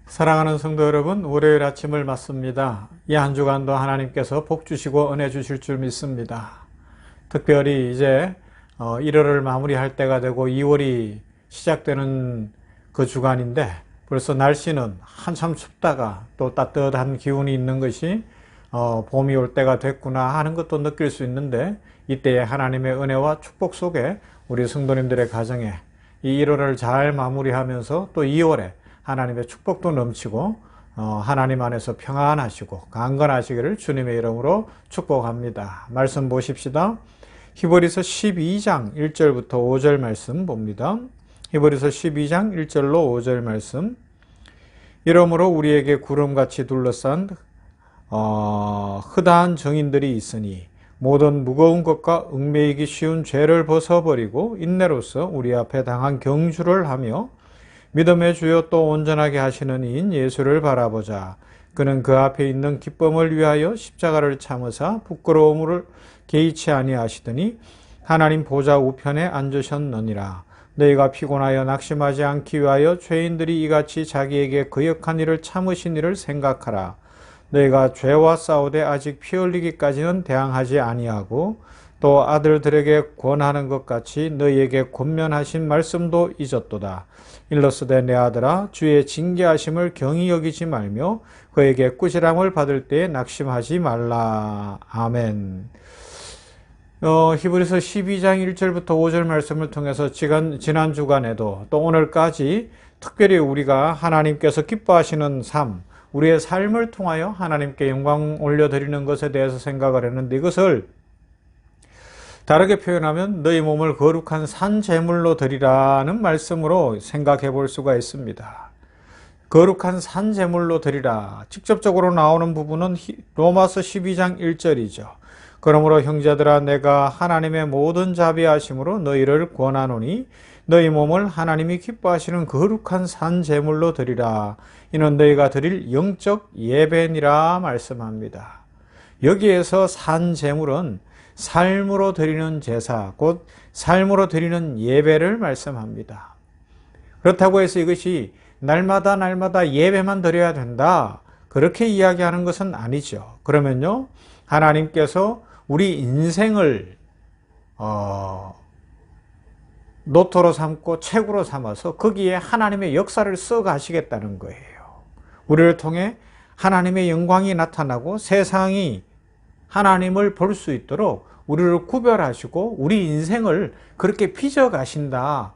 사랑하는 성도 여러분, 월요일 아침을 맞습니다. 이 한 주간도 하나님께서 복 주시고 은혜 주실 줄 믿습니다. 특별히 이제 1월을 마무리할 때가 되고 2월이 시작되는 그 주간인데 벌써 날씨는 한참 춥다가 또 따뜻한 기운이 있는 것이 봄이 올 때가 됐구나 하는 것도 느낄 수 있는데, 이때에 하나님의 은혜와 축복 속에 우리 성도님들의 가정에 이 1월을 잘 마무리하면서 또 2월에 하나님의 축복도 넘치고 하나님 안에서 평안하시고 강건하시기를 주님의 이름으로 축복합니다. 말씀 보십시다. 히브리서 12장 1절부터 5절 말씀 봅니다. 히브리서 12장 1절로 5절 말씀. 이러므로 우리에게 구름같이 둘러싼 흐다한 정인들이 있으니 모든 무거운 것과 얽매이기 쉬운 죄를 벗어버리고 인내로서 우리 앞에 당한 경주를 하며 믿음의 주요 또 온전하게 하시는 이인 예수를 바라보자. 그는 그 앞에 있는 기쁨을 위하여 십자가를 참으사 부끄러움을 개의치 아니하시더니 하나님 보좌 우편에 앉으셨느니라. 너희가 피곤하여 낙심하지 않기 위하여 죄인들이 이같이 자기에게 거역한 일을 참으신 일을 생각하라. 너희가 죄와 싸우되 아직 피 흘리기까지는 대항하지 아니하고 또 아들들에게 권하는 것 같이 너희에게 권면하신 말씀도 잊었도다. 일러스되 내 아들아, 주의 징계하심을 경히 여기지 말며 그에게 꾸지람을 받을 때에 낙심하지 말라. 아멘. 히브리서 12장 1절부터 5절 말씀을 통해서 지난 주간에도 또 오늘까지 특별히 우리가 하나님께서 기뻐하시는 삶, 우리의 삶을 통하여 하나님께 영광 올려드리는 것에 대해서 생각을 했는데, 이것을 다르게 표현하면 너희 몸을 거룩한 산 제물로 드리라는 말씀으로 생각해 볼 수가 있습니다. 거룩한 산 제물로 드리라. 직접적으로 나오는 부분은 로마서 12장 1절이죠. 그러므로 형제들아, 내가 하나님의 모든 자비하심으로 너희를 권하노니 너희 몸을 하나님이 기뻐하시는 거룩한 산 제물로 드리라. 이는 너희가 드릴 영적 예배니라 말씀합니다. 여기에서 산 제물은 삶으로 드리는 제사, 곧 삶으로 드리는 예배를 말씀합니다. 그렇다고 해서 이것이 날마다 예배만 드려야 된다, 그렇게 이야기하는 것은 아니죠. 그러면요, 하나님께서 우리 인생을 노토로 삼고 책으로 삼아서 거기에 하나님의 역사를 써 가시겠다는 거예요. 우리를 통해 하나님의 영광이 나타나고 세상이 하나님을 볼 수 있도록 우리를 구별하시고 우리 인생을 그렇게 빚어 가신다.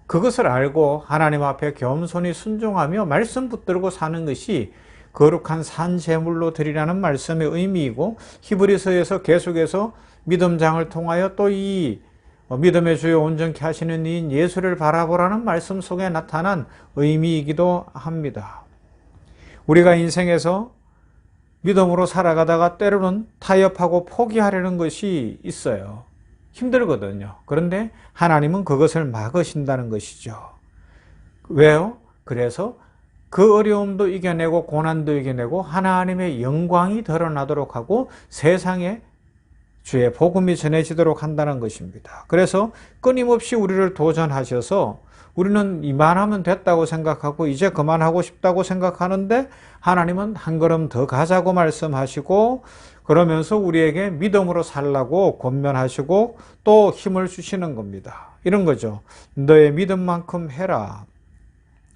그것을 알고 하나님 앞에 겸손히 순종하며 말씀 붙들고 사는 것이 거룩한 산 제물로 드리라는 말씀의 의미이고, 히브리서에서 계속해서 믿음장을 통하여 또 이 믿음의 주요 온전케 하시는 이인 예수를 바라보라는 말씀 속에 나타난 의미이기도 합니다. 우리가 인생에서 믿음으로 살아가다가 때로는 타협하고 포기하려는 것이 있어요. 힘들거든요. 그런데 하나님은 그것을 막으신다는 것이죠. 왜요? 그래서 그 어려움도 이겨내고 고난도 이겨내고 하나님의 영광이 드러나도록 하고 세상에 주의 복음이 전해지도록 한다는 것입니다. 그래서 끊임없이 우리를 도전하셔서 우리는 이만하면 됐다고 생각하고 이제 그만하고 싶다고 생각하는데, 하나님은 한 걸음 더 가자고 말씀하시고 그러면서 우리에게 믿음으로 살라고 권면하시고 또 힘을 주시는 겁니다. 이런 거죠. 너의 믿음만큼 해라.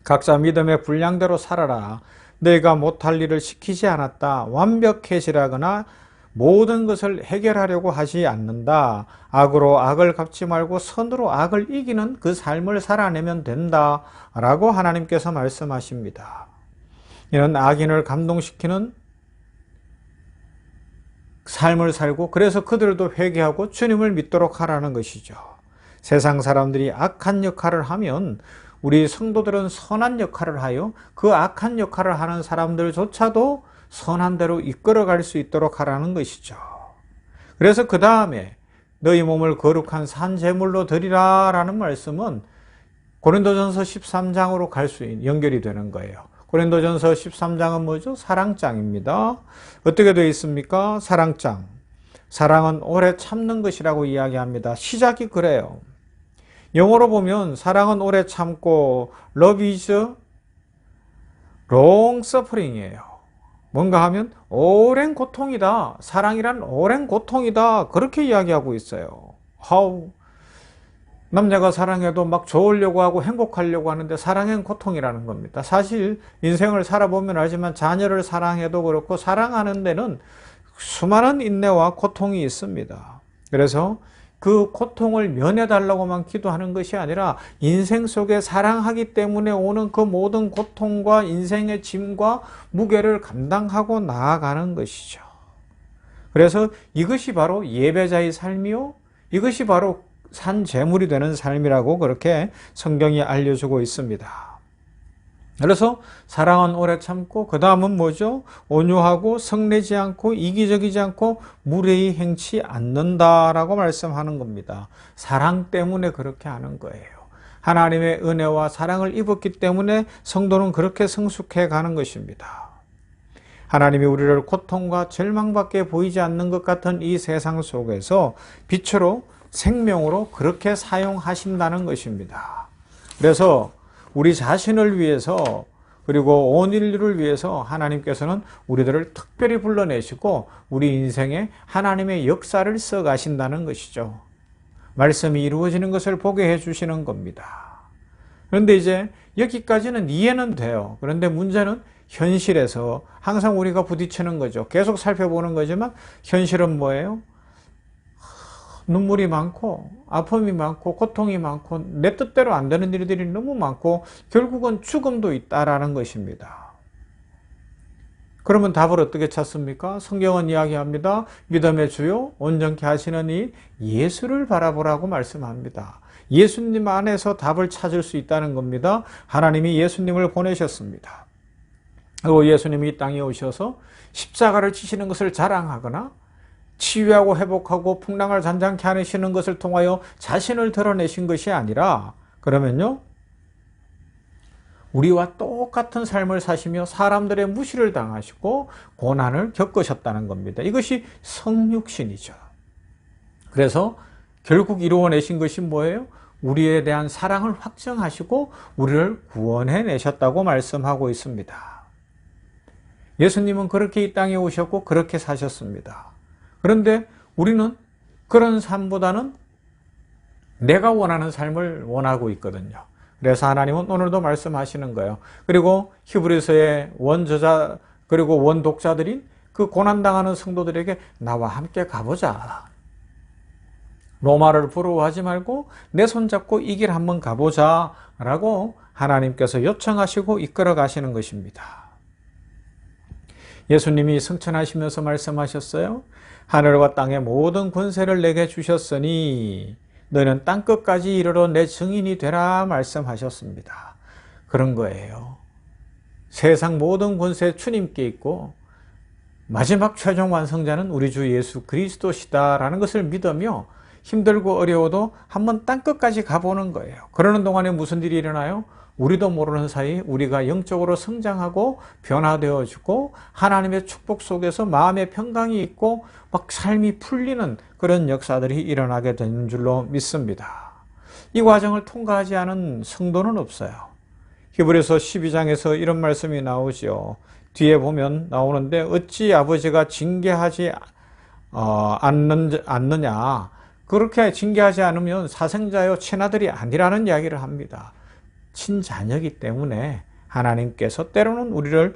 각자 믿음의 분량대로 살아라. 너희가 못할 일을 시키지 않았다. 완벽해지라거나 모든 것을 해결하려고 하지 않는다. 악으로 악을 갚지 말고 선으로 악을 이기는 그 삶을 살아내면 된다. 라고 하나님께서 말씀하십니다. 이런 악인을 감동시키는 삶을 살고, 그래서 그들도 회개하고 주님을 믿도록 하라는 것이죠. 세상 사람들이 악한 역할을 하면 우리 성도들은 선한 역할을 하여 그 악한 역할을 하는 사람들조차도 선한 대로 이끌어갈 수 있도록 하라는 것이죠. 그래서 그 다음에 너희 몸을 거룩한 산 제물로 드리라 라는 말씀은 고린도전서 13장으로 연결이 되는 거예요. 고린도전서 13장은 뭐죠? 사랑장입니다. 어떻게 되어 있습니까? 사랑장. 사랑은 오래 참는 것이라고 이야기합니다. 시작이 그래요. 영어로 보면 사랑은 오래 참고 Love is long suffering이에요. 뭔가 하면 오랜 고통이다. 사랑이란 오랜 고통이다. 그렇게 이야기하고 있어요. 남녀가 사랑해도 막 좋으려고 하고 행복하려고 하는데 사랑은 고통이라는 겁니다. 사실 인생을 살아보면 알지만 자녀를 사랑해도 그렇고 사랑하는 데는 수많은 인내와 고통이 있습니다. 그래서 그 고통을 면해달라고만 기도하는 것이 아니라 인생 속에 사랑하기 때문에 오는 그 모든 고통과 인생의 짐과 무게를 감당하고 나아가는 것이죠. 그래서 이것이 바로 예배자의 삶이요, 이것이 바로 산 제물이 되는 삶이라고 그렇게 성경이 알려주고 있습니다. 그래서 사랑은 오래 참고 그 다음은 뭐죠? 온유하고 성내지 않고 이기적이지 않고 무례히 행치 않는다라고 말씀하는 겁니다. 사랑 때문에 그렇게 하는 거예요. 하나님의 은혜와 사랑을 입었기 때문에 성도는 그렇게 성숙해 가는 것입니다. 하나님이 우리를 고통과 절망밖에 보이지 않는 것 같은 이 세상 속에서 빛으로 생명으로 그렇게 사용하신다는 것입니다. 그래서 우리 자신을 위해서 그리고 온 인류를 위해서 하나님께서는 우리들을 특별히 불러내시고 우리 인생에 하나님의 역사를 써가신다는 것이죠. 말씀이 이루어지는 것을 보게 해주시는 겁니다. 그런데 이제 여기까지는 이해는 돼요. 그런데 문제는 현실에서 항상 우리가 부딪히는 거죠. 계속 살펴보는 거지만 현실은 뭐예요? 눈물이 많고 아픔이 많고 고통이 많고 내 뜻대로 안 되는 일들이 너무 많고 결국은 죽음도 있다라는 것입니다. 그러면 답을 어떻게 찾습니까? 성경은 이야기합니다. 믿음의 주요 온전케 하시는 이 예수를 바라보라고 말씀합니다. 예수님 안에서 답을 찾을 수 있다는 겁니다. 하나님이 예수님을 보내셨습니다. 그리고 예수님이 이 땅에 오셔서 십자가를 지시는 것을 자랑하거나 치유하고 회복하고 풍랑을 잔잔케 하시는 것을 통하여 자신을 드러내신 것이 아니라 그러면요, 우리와 똑같은 삶을 사시며 사람들의 무시를 당하시고 고난을 겪으셨다는 겁니다. 이것이 성육신이죠. 그래서 결국 이루어내신 것이 뭐예요? 우리에 대한 사랑을 확증하시고 우리를 구원해내셨다고 말씀하고 있습니다. 예수님은 그렇게 이 땅에 오셨고 그렇게 사셨습니다. 그런데 우리는 그런 삶보다는 내가 원하는 삶을 원하고 있거든요. 그래서 하나님은 오늘도 말씀하시는 거예요. 그리고 히브리서의 원저자 그리고 원독자들인 그 고난당하는 성도들에게 나와 함께 가보자. 로마를 부러워하지 말고 내 손잡고 이 길 한번 가보자 라고 하나님께서 요청하시고 이끌어 가시는 것입니다. 예수님이 승천하시면서 말씀하셨어요. 하늘과 땅의 모든 권세를 내게 주셨으니 너는 땅끝까지 이르러 내 증인이 되라 말씀하셨습니다. 그런 거예요. 세상 모든 권세 주님께 있고 마지막 최종 완성자는 우리 주 예수 그리스도시다라는 것을 믿으며 힘들고 어려워도 한번 땅끝까지 가보는 거예요. 그러는 동안에 무슨 일이 일어나요? 우리도 모르는 사이 우리가 영적으로 성장하고 변화되어지고 하나님의 축복 속에서 마음의 평강이 있고 막 삶이 풀리는 그런 역사들이 일어나게 되는 줄로 믿습니다. 이 과정을 통과하지 않은 성도는 없어요. 히브리서 12장에서 이런 말씀이 나오죠. 뒤에 보면 나오는데 어찌 아버지가 징계하지 않느냐. 그렇게 징계하지 않으면 사생자요 친아들이 아니라는 이야기를 합니다. 친자녀이기 때문에 하나님께서 때로는 우리를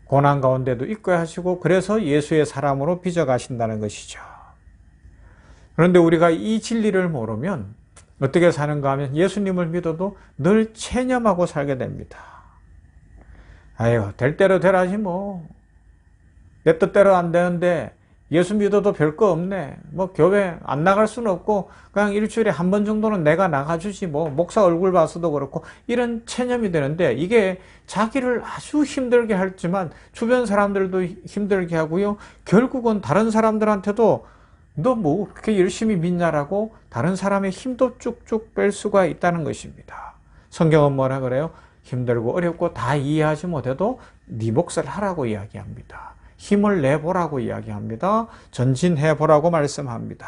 고난 가운데도 있게 하시고 그래서 예수의 사람으로 빚어가신다는 것이죠. 그런데 우리가 이 진리를 모르면 어떻게 사는가 하면 예수님을 믿어도 늘 체념하고 살게 됩니다. 아유, 될 대로 되라지 뭐. 내 뜻대로 안 되는데 예수 믿어도 별거 없네. 뭐 교회 안 나갈 수는 없고 그냥 일주일에 한 번 정도는 내가 나가주지 뭐 목사 얼굴 봐서도 그렇고 이런 체념이 되는데 이게 자기를 아주 힘들게 하지만 주변 사람들도 힘들게 하고요. 결국은 다른 사람들한테도 너 뭐 그렇게 열심히 믿냐라고 다른 사람의 힘도 쭉쭉 뺄 수가 있다는 것입니다. 성경은 뭐라 그래요? 힘들고 어렵고 다 이해하지 못해도 네 몫을 하라고 이야기합니다. 힘을 내보라고 이야기합니다. 전진해보라고 말씀합니다.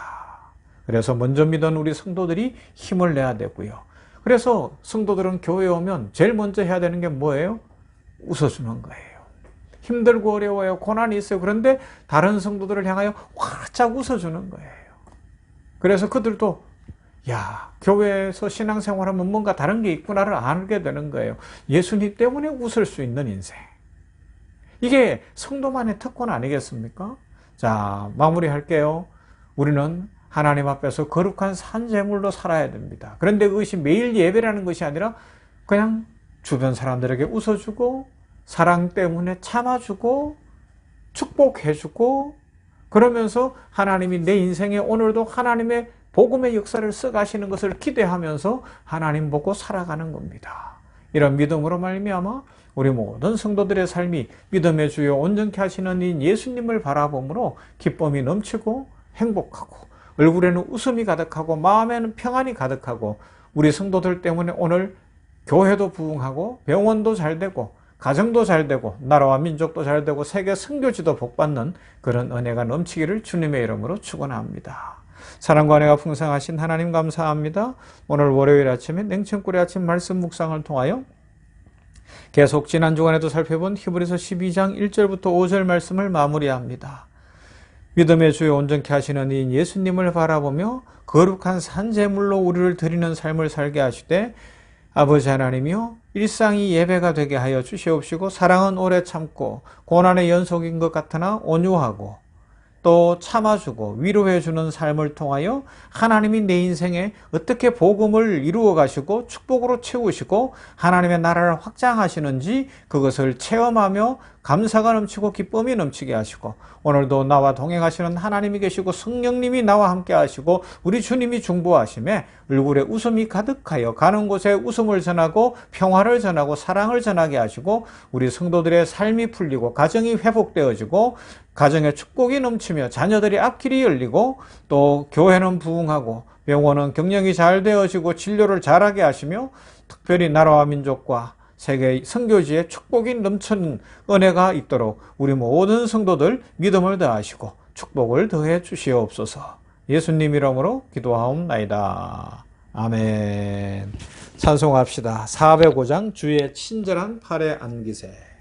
그래서 먼저 믿은 우리 성도들이 힘을 내야 되고요. 그래서 성도들은 교회에 오면 제일 먼저 해야 되는 게 뭐예요? 웃어주는 거예요. 힘들고 어려워요. 고난이 있어요. 그런데 다른 성도들을 향하여 활짝 웃어주는 거예요. 그래서 그들도 야, 교회에서 신앙생활하면 뭔가 다른 게 있구나를 알게 되는 거예요. 예수님 때문에 웃을 수 있는 인생. 이게 성도만의 특권 아니겠습니까? 자, 마무리할게요. 우리는 하나님 앞에서 거룩한 산제물로 살아야 됩니다. 그런데 그것이 매일 예배라는 것이 아니라 그냥 주변 사람들에게 웃어주고 사랑 때문에 참아주고 축복해주고 그러면서 하나님이 내 인생에 오늘도 하나님의 복음의 역사를 써가시는 것을 기대하면서 하나님 보고 살아가는 겁니다. 이런 믿음으로 말미암아 우리 모든 성도들의 삶이 믿음의 주요 온전케 하시는 이 예수님을 바라봄으로 기쁨이 넘치고 행복하고 얼굴에는 웃음이 가득하고 마음에는 평안이 가득하고 우리 성도들 때문에 오늘 교회도 부흥하고 병원도 잘 되고 가정도 잘 되고 나라와 민족도 잘 되고 세계 선교지도 복받는 그런 은혜가 넘치기를 주님의 이름으로 축원합니다. 사랑과 은혜가 풍성하신 하나님 감사합니다. 오늘 월요일 아침에 냉천꿀의 아침 말씀 묵상을 통하여 계속 지난 주간에도 살펴본 히브리서 12장 1절부터 5절 말씀을 마무리합니다. 믿음의 주요 온전케 하시는 이 예수님을 바라보며 거룩한 산제물로 우리를 드리는 삶을 살게 하시되 아버지 하나님이여 일상이 예배가 되게 하여 주시옵시고 사랑은 오래 참고 고난의 연속인 것 같으나 온유하고 또 참아주고 위로해주는 삶을 통하여 하나님이 내 인생에 어떻게 복음을 이루어 가시고 축복으로 채우시고 하나님의 나라를 확장하시는지 그것을 체험하며 감사가 넘치고 기쁨이 넘치게 하시고 오늘도 나와 동행하시는 하나님이 계시고 성령님이 나와 함께 하시고 우리 주님이 중보하심에 얼굴에 웃음이 가득하여 가는 곳에 웃음을 전하고 평화를 전하고 사랑을 전하게 하시고 우리 성도들의 삶이 풀리고 가정이 회복되어지고 가정에 축복이 넘치며 자녀들이 앞길이 열리고 또 교회는 부흥하고 병원은 경영이 잘 되어지고 진료를 잘하게 하시며 특별히 나라와 민족과 세계 선교지에 축복이 넘치는 은혜가 있도록 우리 모든 성도들 믿음을 더하시고 축복을 더해 주시옵소서. 예수님 이름으로 기도하옵나이다. 아멘. 찬송합시다. 405장 주의 친절한 팔에 안기세.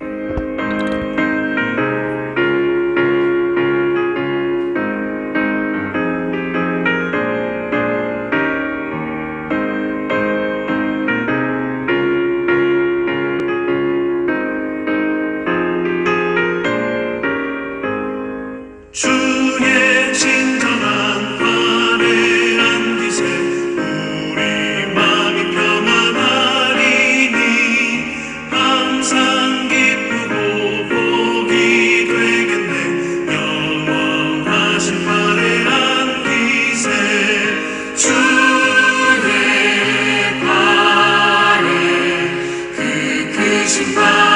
주의 친절한 팔에 안기세 우리 마음이 평안하리니 항상 기쁘고 복이 되겠네 영원하신 팔에 안기세 주의 팔에 그 크신 팔